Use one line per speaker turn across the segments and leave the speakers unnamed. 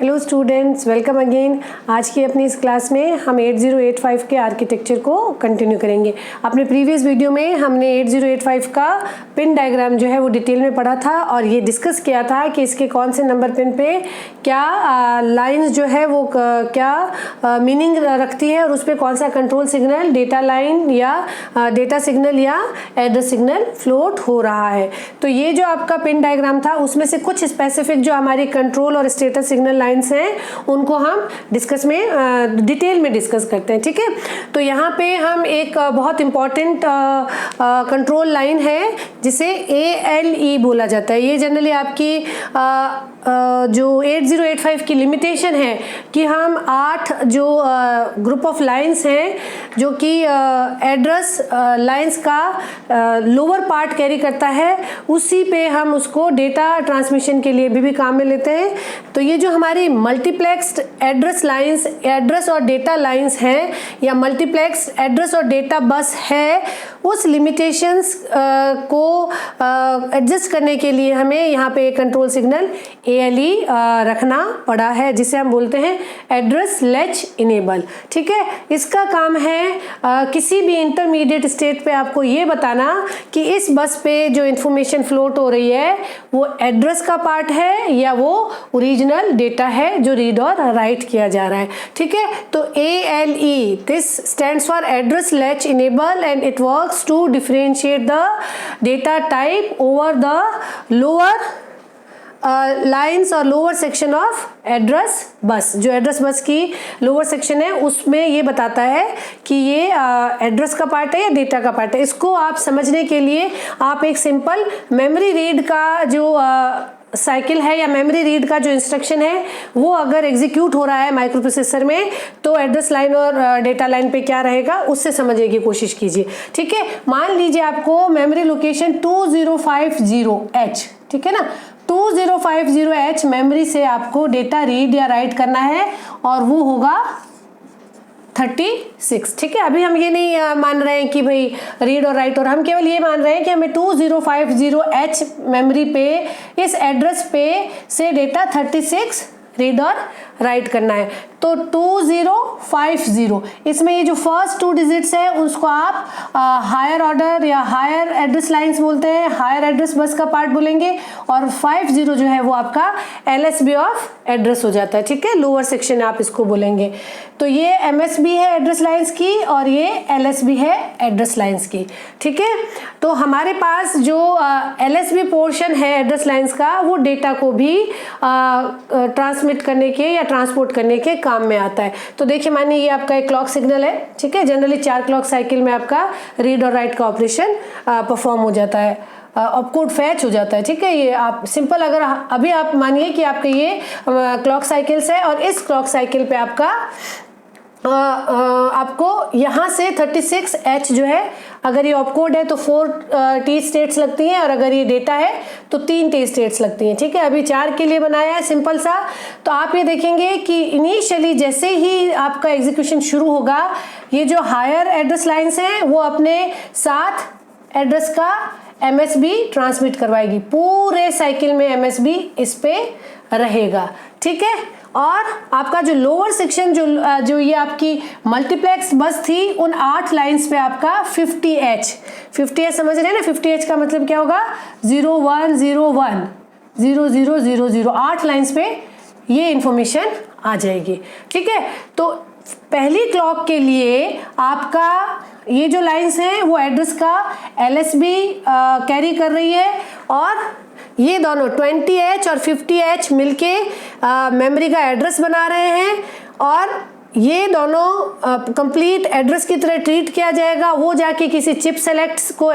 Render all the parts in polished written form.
Hello students, welcome again. आज की अपनी इस क्लास में हम 8085 के आर्किटेक्चर को कंटिन्यू करेंगे। अपने प्रीवियस वीडियो में हमने 8085 का पिन डायग्राम जो है वो डिटेल में पढ़ा था और ये डिस्कस किया था कि इसके कौन से नंबर पिन पे क्या लाइंस जो है वो क्या मीनिंग रखती है और उस पर कौन सा कंट्रोल सिग्नल, डेटा लाइन या डेटा सिग्नल या एड्रेस सिग्नल फ्लोट हो रहा है। तो ये जो आपका पिन डायग्राम था उसमें से कुछ स्पेसिफिक जो हमारी कंट्रोल और स्टेटस सिग्नल लाइंस हैं उनको हम डिस्कस में डिटेल में डिस्कस करते हैं। ठीक है, तो यहाँ पे हम एक बहुत इम्पॉर्टेंट कंट्रोल लाइन है जिसे ALE बोला जाता है। ये जनरली आपकी जो 8085 की लिमिटेशन है कि हम 8 जो ग्रुप ऑफ लाइंस हैं जो कि एड्रेस लाइंस का लोअर पार्ट कैरी करता है, उसी पे हम उसको डेटा ट्रांसमिशन के लिए भी काम में लेते हैं। तो ये जो हमारी मल्टीप्लेक्स्ड एड्रेस लाइंस, एड्रेस और डेटा लाइंस हैं या मल्टीप्लेक्स्ड एड्रेस और डेटा बस है, उस लिमिटेशंस को एडजस्ट करने के लिए हमें यहाँ पे एक कंट्रोल सिग्नल ALE रखना पड़ा है जिसे हम बोलते हैं एड्रेस लैच इनेबल। ठीक है, इसका काम है किसी भी इंटरमीडिएट स्टेट पे आपको ये बताना कि इस बस पे जो इंफॉर्मेशन फ्लोट हो रही है वो एड्रेस का पार्ट है या वो ओरिजिनल डेटा है जो रीड और राइट किया जा रहा है। ठीक है, तो ALE this stands for address latch enable and it works to differentiate the data type over the lower lines और लोअर सेक्शन ऑफ एड्रेस बस। जो एड्रेस बस की लोअर सेक्शन है उसमें ये बताता है कि ये एड्रेस का पार्ट है या डेटा का पार्ट है। इसको आप समझने के लिए आप एक सिंपल मेमोरी रीड का जो साइकिल है या मेमोरी रीड का जो इंस्ट्रक्शन है वो अगर एग्जीक्यूट हो रहा है माइक्रो प्रोसेसर में तो एड्रेस लाइन और डेटा लाइन पे क्या रहेगा उससे समझने की कोशिश कीजिए। ठीक है, मान लीजिए आपको मेमोरी लोकेशन 2050H, ठीक है ना, 2050H मेमोरी से आपको डेटा रीड या राइट करना है और वो होगा 36। ठीक है, अभी हम ये नहीं मान रहे हैं कि भाई रीड और राइट, और हम केवल ये मान रहे हैं कि हमें 2050H मेमोरी पे इस एड्रेस पे से डेटा 36 रीड और राइट करना है। तो 2050 इसमें ये जो फर्स्ट 2 डिजिट्स है उसको आप हायर ऑर्डर या हायर एड्रेस लाइंस बोलते हैं, हायर एड्रेस बस का पार्ट बोलेंगे, और 50 जो है वो आपका LSB ऑफ एड्रेस हो जाता है। ठीक है, लोअर सेक्शन आप इसको बोलेंगे। तो ये MSB है एड्रेस लाइंस की और ये LSB है एड्रेस लाइंस की। ठीक है, तो हमारे पास जो LSB पोर्शन है एड्रेस लाइंस का वो डेटा को भी ट्रांसमिट करने के या ट्रांसपोर्ट करने के काम में आता है। तो देखिए, मानिए ये आपका एक क्लॉक सिग्नल है। ठीक है, जनरली 4 क्लॉक साइकिल में आपका रीड और राइट का ऑपरेशन परफॉर्म हो जाता है, ऑपकोड फैच हो जाता है। ठीक है, ये आप सिंपल अगर अभी आप मानिए कि आपके ये क्लॉक साइकिल्स है और इस क्लॉक साइकिल पे आपका आपको यहाँ से 36H जो है, अगर ये ऑपकोड है तो 4 T स्टेट्स लगती हैं और अगर ये डेटा है तो 3 T स्टेट्स लगती हैं। ठीक है, अभी 4 के लिए बनाया है सिंपल सा। तो आप ये देखेंगे कि इनिशियली जैसे ही आपका एग्जीक्यूशन शुरू होगा ये जो हायर एड्रेस लाइंस हैं वो अपने साथ एड्रेस का MSB ट्रांसमिट करवाएगी, पूरे साइकिल में MSB इस पे रहेगा। ठीक है, और आपका जो लोअर सेक्शन जो ये आपकी मल्टीप्लेक्स बस थी उन 8 लाइंस पे आपका 50H समझ रहे हैं ना। 50H का मतलब क्या होगा, 0101 0000 8 लाइंस पे ये इंफॉर्मेशन आ जाएगी। ठीक है, तो पहली क्लॉक के लिए आपका ये जो लाइंस हैं वो एड्रेस का LSB कैरी कर रही है और ये दोनों 20H और 50H मिलके मेमोरी का एड्रेस बना रहे हैं और ये दोनों कंप्लीट एड्रेस की तरह ट्रीट किया जाएगा। वो जाके किसी चिप सेलेक्ट को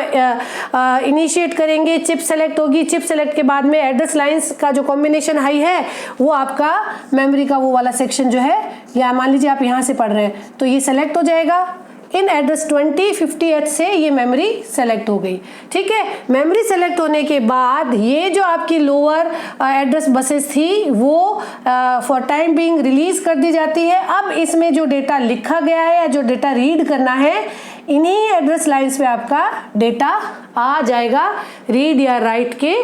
इनिशिएट करेंगे, चिप सेलेक्ट होगी, चिप सेलेक्ट के बाद में एड्रेस लाइंस का जो कॉम्बिनेशन हाई है वो आपका मेमोरी का वो वाला सेक्शन जो है, या मान लीजिए आप यहाँ से पढ़ रहे हैं तो ये सेलेक्ट हो जाएगा। इन एड्रेस 2050H से ये मेमोरी सेलेक्ट हो गई। ठीक है, मेमोरी सेलेक्ट होने के बाद ये जो आपकी लोअर एड्रेस बसेस थी वो फॉर टाइम बीइंग रिलीज कर दी जाती है। अब इसमें जो डेटा लिखा गया है या जो डेटा रीड करना है इन्हीं एड्रेस लाइंस पे आपका डेटा आ जाएगा रीड या राइट के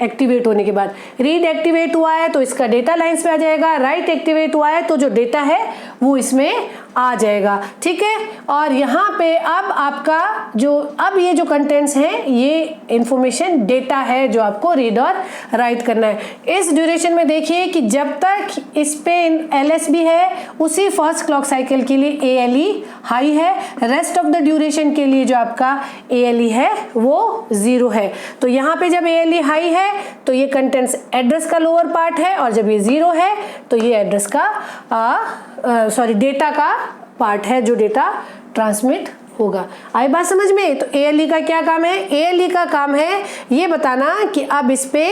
एक्टिवेट होने के बाद। रीड एक्टिवेट हुआ है तो इसका डेटा लाइंस पे आ जाएगा, राइट एक्टिवेट हुआ है तो जो डेटा है वो इसमें आ जाएगा, ठीक है। और यहाँ पे अब आपका जो अब ये जो कंटेंट्स हैं ये इंफॉर्मेशन डेटा है जो आपको रीड और राइट करना है। इस ड्यूरेशन में देखिए कि जब तक इस पे LSB है उसी फर्स्ट क्लॉक साइकिल के लिए ALE हाई है, रेस्ट ऑफ द ड्यूरेशन के लिए जो आपका ALE है वो 0 है। तो यहाँ पे जब ALE हाई है तो ये कंटेंट्स एड्रेस का लोअर पार्ट है, और जब ये 0 है तो ये एड्रेस का डेटा का पार्ट है जो डेटा ट्रांसमिट होगा। आई बात समझ में? तो ALE का क्या काम है? ALE का काम है ये बताना कि अब इस पे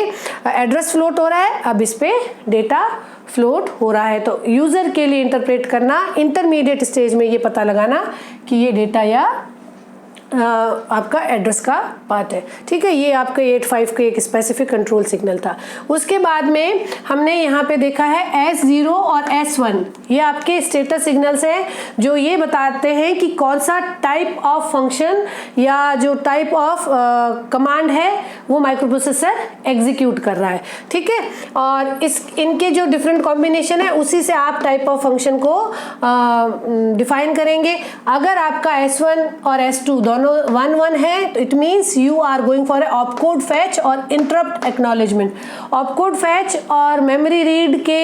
एड्रेस फ्लोट हो रहा है, अब इस पे डेटा फ्लोट हो रहा है। तो यूजर के लिए इंटरप्रेट करना, इंटरमीडिएट स्टेज में ये पता लगाना कि ये डेटा या आपका एड्रेस का पार्ट है, ठीक है। ये आपका 85 का एक स्पेसिफिक कंट्रोल सिग्नल था। उसके बाद में हमने यहाँ पे देखा है S0 और S1, ये आपके स्टेटस सिग्नल्स हैं जो ये बताते हैं कि कौन सा टाइप ऑफ फंक्शन या जो टाइप ऑफ कमांड है वो माइक्रोप्रोसेसर एग्जीक्यूट कर रहा है, ठीक है। और इनके जो डिफरेंट कॉम्बिनेशन है उसी से आप टाइप ऑफ फंक्शन को डिफाइन करेंगे। अगर आपका S1 और S2 दोनों 1-1 है तो it means you are going for a opcode fetch और इंटरप्ट एक्नॉलेजमेंट। ऑपकोड फैच और मेमोरी रीड के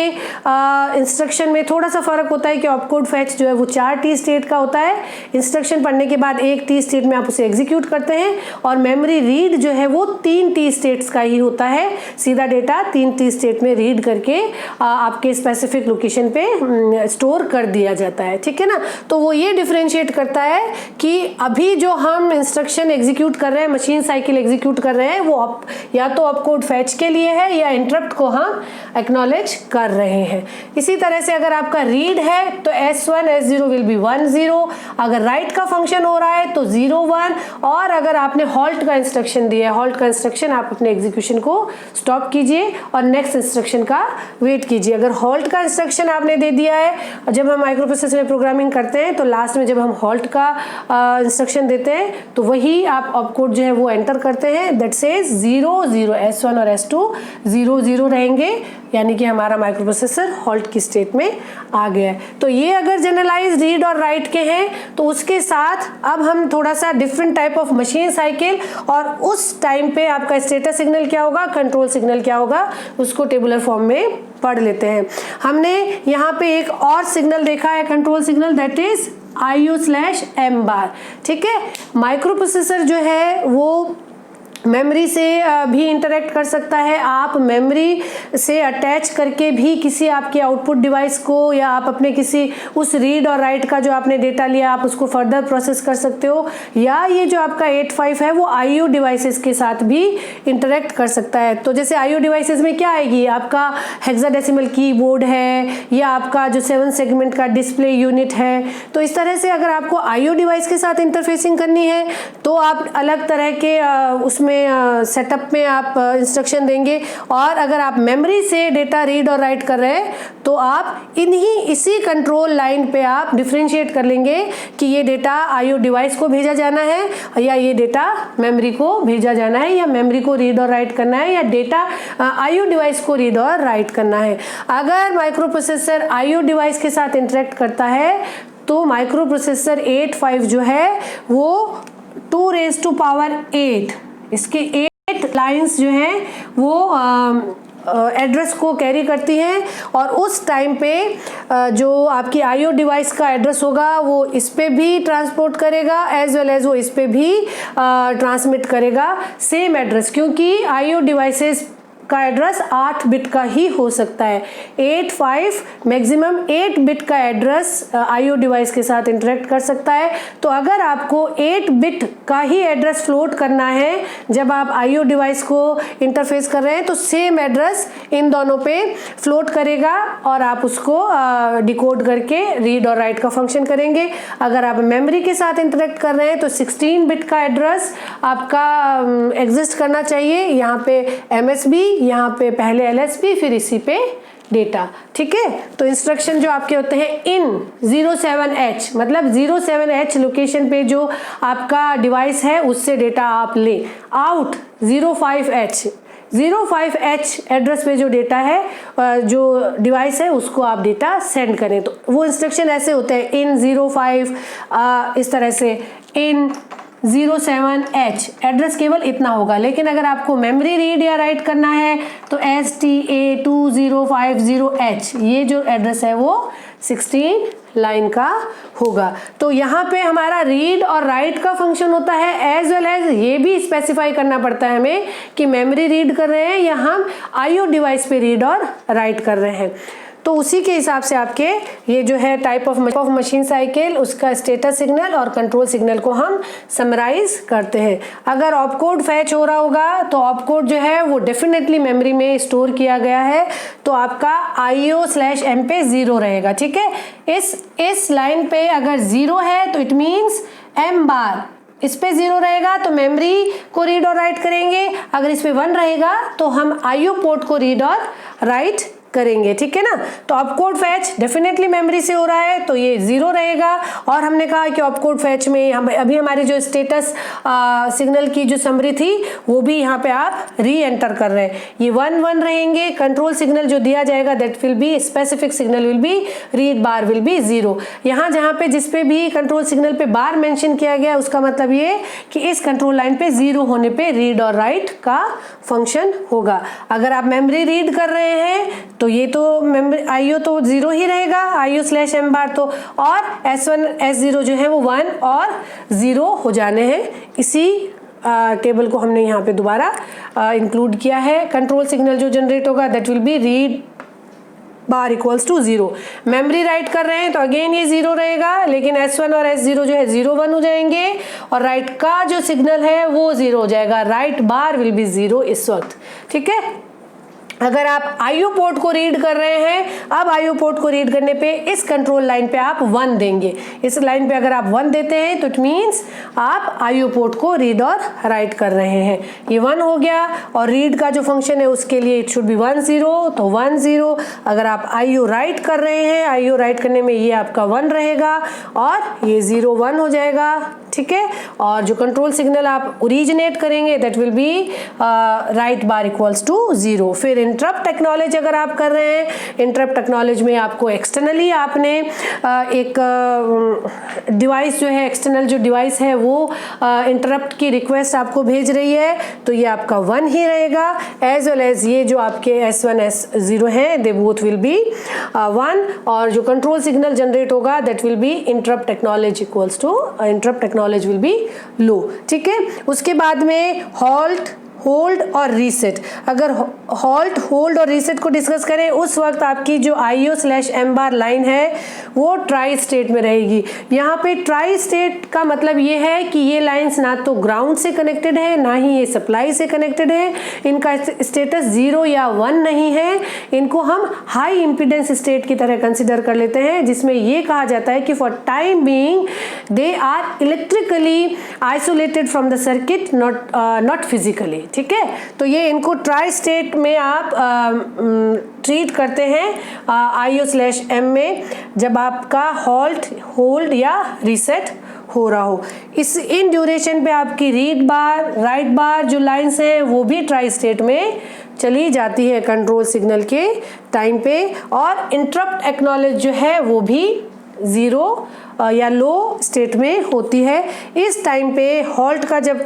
इंस्ट्रक्शन में थोड़ा सा फर्क होता है कि ऑपकोड फैच जो है वो 4 T स्टेट का होता है, इंस्ट्रक्शन पढ़ने के बाद 1 T स्टेट में आप उसे एग्जीक्यूट करते हैं, और मेमोरी रीड जो है वो 3 T स्टेट्स का ही होता है, सीधा डेटा 3 T स्टेट में रीड करके आपके स्पेसिफिक लोकेशन पे स्टोर कर दिया जाता है, ठीक है ना। तो वो ये डिफरेंशिएट करता है कि अभी जो हम इंस्ट्रक्शन एग्जीक्यूट कर रहे हैं, मशीन साइकिल एग्जीक्यूट कर रहे हैं, वो या तो ऑपकोड फैच के लिए है या इंटरप्ट को हम एक्नॉलेज कर रहे हैं। इसी तरह से अगर आपका रीड है तो S1 S0 विल बी 1-0, अगर राइट का फंक्शन हो रहा है तो 0-1, और अगर आपने हॉल्ट का इंस्ट्रक्शन दिया है, हॉल्ट का इंस्ट्रक्शन आप अपने एग्जीक्यूशन को स्टॉप कीजिए और नेक्स्ट इंस्ट्रक्शन का वेट कीजिए। अगर हॉल्ट का इंस्ट्रक्शन आपने दे दिया है, और जब हम माइक्रोप्रोसेसर में प्रोग्रामिंग करते हैं तो लास्ट में जब हम हॉल्ट का इंस्ट्रक्शन देते हैं तो वही आप ऑपकोड जो है वो एंटर करते हैं, दैट सेज 0-0, S1 और S2 0-0 रहेंगे, यानी कि हमारा माइक्रोप्रोसेसर हॉल्ट की स्टेट में आ गया है। तो ये अगर जनरलाइज रीड और राइट के हैं तो उसके साथ अब हम थोड़ा सा different type of machine cycle और उस टाइम पे आपका स्टेटस सिग्नल क्या होगा, कंट्रोल सिग्नल क्या होगा, उसको टेबुलर फॉर्म में पढ़ लेते हैं। हमने यहाँ पे एक और सिग्नल देखा है control signal, that is IO/M बार, ठीक है। माइक्रोप्रोसेसर जो है वो मेमोरी से भी इंटरेक्ट कर सकता है, आप मेमोरी से अटैच करके भी किसी आपके आउटपुट डिवाइस को या आप अपने किसी उस रीड और राइट का जो आपने डेटा लिया आप उसको फर्दर प्रोसेस कर सकते हो, या ये जो आपका 85 है वो IO डिवाइसेस के साथ भी इंटरेक्ट कर सकता है। तो जैसे IO डिवाइसेस में क्या आएगी, आपका हेक्साडेसिमल कीबोर्ड है या आपका जो 7 सेगमेंट का डिस्प्ले यूनिट है। तो इस तरह से अगर आपको IO डिवाइस के साथ इंटरफेसिंग करनी है तो आप अलग तरह के उसमें सेटअप में आप इंस्ट्रक्शन देंगे, और अगर आप मेमोरी से डेटा रीड और राइट कर रहे हैं तो आप इसी कंट्रोल लाइन पे आप डिफरेंशिएट कर लेंगे कि ये डेटा IO डिवाइस को भेजा जाना है या ये डेटा मेमोरी को भेजा जाना है, या मेमोरी को रीड और राइट करना है या डेटा IO डिवाइस को रीड और राइट करना है। अगर माइक्रोप्रोसेसर IO डिवाइस के साथ इंटरेक्ट करता है तो माइक्रोप्रोसेसर 85 जो है वो 2⁸ इसके 8 लाइंस जो हैं वो एड्रेस को कैरी करती हैं, और उस टाइम पे जो आपकी IO डिवाइस का एड्रेस होगा वो इस पे भी ट्रांसपोर्ट करेगा एज वेल एज वो इस पे भी ट्रांसमिट करेगा सेम एड्रेस, क्योंकि IO डिवाइसेस का एड्रेस 8 बिट का ही हो सकता है। 85 मैक्सिमम 8 बिट का एड्रेस IO डिवाइस के साथ इंटरेक्ट कर सकता है। तो अगर आपको 8 बिट का ही एड्रेस फ्लोट करना है जब आप IO डिवाइस को इंटरफेस कर रहे हैं तो सेम एड्रेस इन दोनों पे फ्लोट करेगा और आप उसको डिकोड करके रीड और राइट का फंक्शन करेंगे। अगर आप मेमोरी के साथ इंटरेक्ट कर रहे हैं तो 16 बिट का एड्रेस आपका एग्जिस्ट करना चाहिए, यहाँ पे MSB, यहाँ पे पहले LSB, फिर इसी पे डेटा, ठीक है। तो इंस्ट्रक्शन जो आपके होते हैं इन 07H, मतलब 07H लोकेशन पे जो आपका डिवाइस है उससे डेटा आप ले। आउट 05H, 05H एड्रेस पे जो डेटा है, जो डिवाइस है, उसको आप डेटा सेंड करें। तो वो इंस्ट्रक्शन ऐसे होते हैं, इन 05 इस तरह से, इन 07H एड्रेस केवल इतना होगा। लेकिन अगर आपको मेमोरी रीड या राइट करना है तो STA2050H ये जो एड्रेस है वो 16 लाइन का होगा। तो यहाँ पे हमारा रीड और राइट का फंक्शन होता है, एज वेल एज ये भी स्पेसिफाई करना पड़ता है हमें कि मेमोरी रीड कर रहे हैं या हम आईओ डिवाइस पे रीड और राइट कर रहे हैं। तो उसी के हिसाब से आपके ये जो है टाइप ऑफ मशीन साइकिल, उसका स्टेटस सिग्नल और कंट्रोल सिग्नल को हम समराइज करते हैं। अगर ऑपकोड फैच हो रहा होगा तो ऑपकोड जो है वो डेफिनेटली मेमोरी में स्टोर किया गया है, तो आपका IO/M पे 0 रहेगा। ठीक है, इस लाइन पे अगर 0 है तो इट मीन्स M बार इस पे 0 रहेगा तो मेमोरी को रीड और राइट करेंगे। अगर इस पे 1 रहेगा तो हम IO पोर्ट को रीड और राइट करेंगे। ठीक है ना, तो ऑपकोड फैच डेफिनेटली मेमोरी से हो रहा है तो ये 0 रहेगा। और हमने कहा कि ऑपकोड फैच में अभी हमारे जो स्टेटस सिग्नल की जो समरी थी वो भी यहाँ पे आप री एंटर कर रहे हैं, ये 1 रहेंगे। कंट्रोल सिग्नल जो दिया जाएगा that will be specific signal will be, read bar will be 0। यहाँ जहाँ पे जिस पे भी कंट्रोल सिग्नल पे बार मेंशन किया गया उसका मतलब ये कि इस कंट्रोल लाइन पे 0 होने पे रीड और राइट का फंक्शन होगा। अगर आप मेमोरी रीड कर रहे हैं तो ये तो IO तो 0 ही रहेगा, IO/M बार तो, और S1 S0 जो है वो 1 और 0 हो जाने हैं। इसी टेबल को हमने यहाँ पे दोबारा इंक्लूड किया है। कंट्रोल सिग्नल जो जनरेट होगा that will be read bar equals to 0। Memory write कर रहे हैं तो अगेन ये 0 रहेगा, लेकिन S1 और S0 जो है 0 1 हो जाएंगे और राइट का जो सिग्नल है वो 0 हो जाएगा, राइट बार विल बी 0 इस वक्त। ठीक है, अगर आप IO पोर्ट को रीड कर रहे हैं, अब IO पोर्ट को रीड करने पे इस कंट्रोल लाइन पे आप 1 देंगे। इस लाइन पे अगर आप 1 देते हैं तो इट मीन्स आप IO पोर्ट को रीड और राइट कर रहे हैं। ये 1 हो गया और रीड का जो फंक्शन है उसके लिए इट शुड बी 1 0, तो 1 0। अगर आप IO राइट कर रहे हैं, IO राइट करने में ये आपका 1 रहेगा और ये 0 1 हो जाएगा। ठीक है, और जो कंट्रोल सिग्नल आप ओरिजिनेट करेंगे that will be write bar equals to 0। फिर इंटरप्ट एक्नॉलेज अगर आप कर रहे हैं, इंटरप्ट एक्नॉलेज में आपको एक्सटर्नली आपने एक डिवाइस जो है, एक्सटर्नल जो डिवाइस है वो इंटरप्ट की रिक्वेस्ट आपको भेज रही है तो ये आपका 1 ही रहेगा, एज वेल एज ये जो आपके S1 S0 हैं दे बोथ विल बी 1। और जो कंट्रोल सिग्नल जनरेट होगा that will be interrupt acknowledge equals to interrupt acknowledge will be low. ठीक है, उसके बाद में हॉल्ट, होल्ड और रीसेट। अगर हॉल्ट, होल्ड और रीसेट को डिस्कस करें उस वक्त आपकी जो IO/M बार लाइन है वो ट्राई स्टेट में रहेगी। यहाँ पे ट्राई स्टेट का मतलब ये है कि ये लाइंस ना तो ग्राउंड से कनेक्टेड है ना ही ये सप्लाई से कनेक्टेड है, इनका स्टेटस 0 या 1 नहीं है। इनको हम हाई इम्पीडेंस स्टेट की तरह कंसिडर कर लेते हैं, जिसमें ये कहा जाता है कि for time being they are electrically isolated from the circuit, not physically. ठीक है, तो ये इनको ट्राई स्टेट में आप ट्रीट करते हैं IO/M में, जब आपका हॉल्ट, होल्ड या रीसेट हो रहा हो। इन ड्यूरेशन पे आपकी रीड बार, राइट बार जो लाइंस हैं वो भी ट्राई स्टेट में चली जाती है कंट्रोल सिग्नल के टाइम पे, और इंटरप्ट एक्नॉलेज जो है वो भी 0 या लो स्टेट में होती है। इस टाइम पे हॉल्ट का जब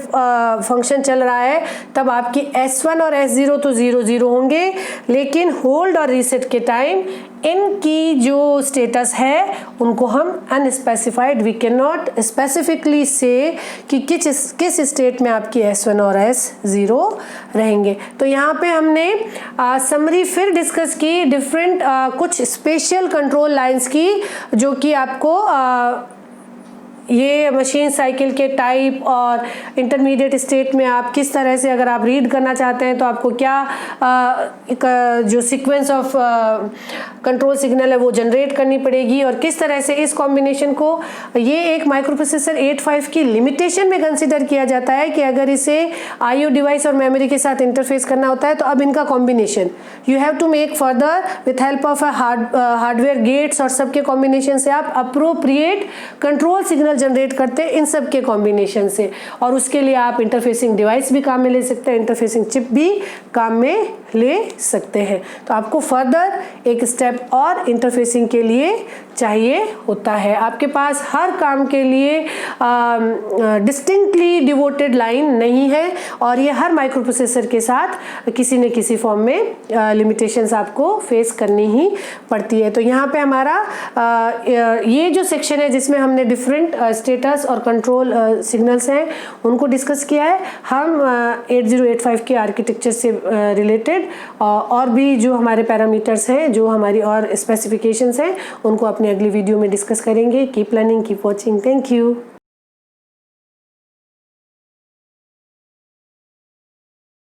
फंक्शन चल रहा है तब आपकी S1 और S0 तो 0 0 होंगे, लेकिन होल्ड और रीसेट के टाइम इनकी जो स्टेटस है उनको हम unspecified, we can not specifically say कि किस स्टेट में आपकी S1 और S0 रहेंगे। तो यहाँ पे हमने समरी फिर डिस्कस की डिफरेंट कुछ स्पेशल कंट्रोल लाइंस की, जो कि आपको ये मशीन साइकिल के टाइप और इंटरमीडिएट स्टेट में आप किस तरह से, अगर आप रीड करना चाहते हैं तो आपको क्या जो सीक्वेंस ऑफ कंट्रोल सिग्नल है वो जनरेट करनी पड़ेगी, और किस तरह से इस कॉम्बिनेशन को, ये एक माइक्रोप्रोसेसर 85 की लिमिटेशन में कंसिडर किया जाता है कि अगर इसे IO डिवाइस और मेमोरी के साथ इंटरफेस करना होता है तो अब इनका combination you have to make further with help of hardware gates और सबके कॉम्बिनेशन से आप अप्रोप्रिएट कंट्रोल सिग्नल जनरेट करते हैं इन सब के कॉम्बिनेशन से। और उसके लिए आप इंटरफेसिंग डिवाइस भी काम में ले सकते हैं, इंटरफेसिंग चिप भी काम में ले सकते हैं। तो आपको फर्दर एक स्टेप और इंटरफेसिंग के लिए चाहिए होता है। आपके पास हर काम के लिए डिस्टिंक्टली डिवोटेड लाइन नहीं है, और ये हर माइक्रो प्रोसेसर के साथ किसी न किसी फॉर्म में लिमिटेशंस आपको फेस करनी ही पड़ती है। तो यहाँ पे हमारा ये जो सेक्शन है जिसमें हमने डिफरेंट स्टेटस और कंट्रोल सिग्नल्स हैं उनको डिस्कस किया है। हम 8085 के आर्किटेक्चर से रिलेटेड और भी जो हमारे पैरामीटर्स हैं, जो हमारी और स्पेसिफिकेशंस हैं, उनको अपने अगली वीडियो में डिस्कस करेंगे। Keep learning, keep watching. Thank you.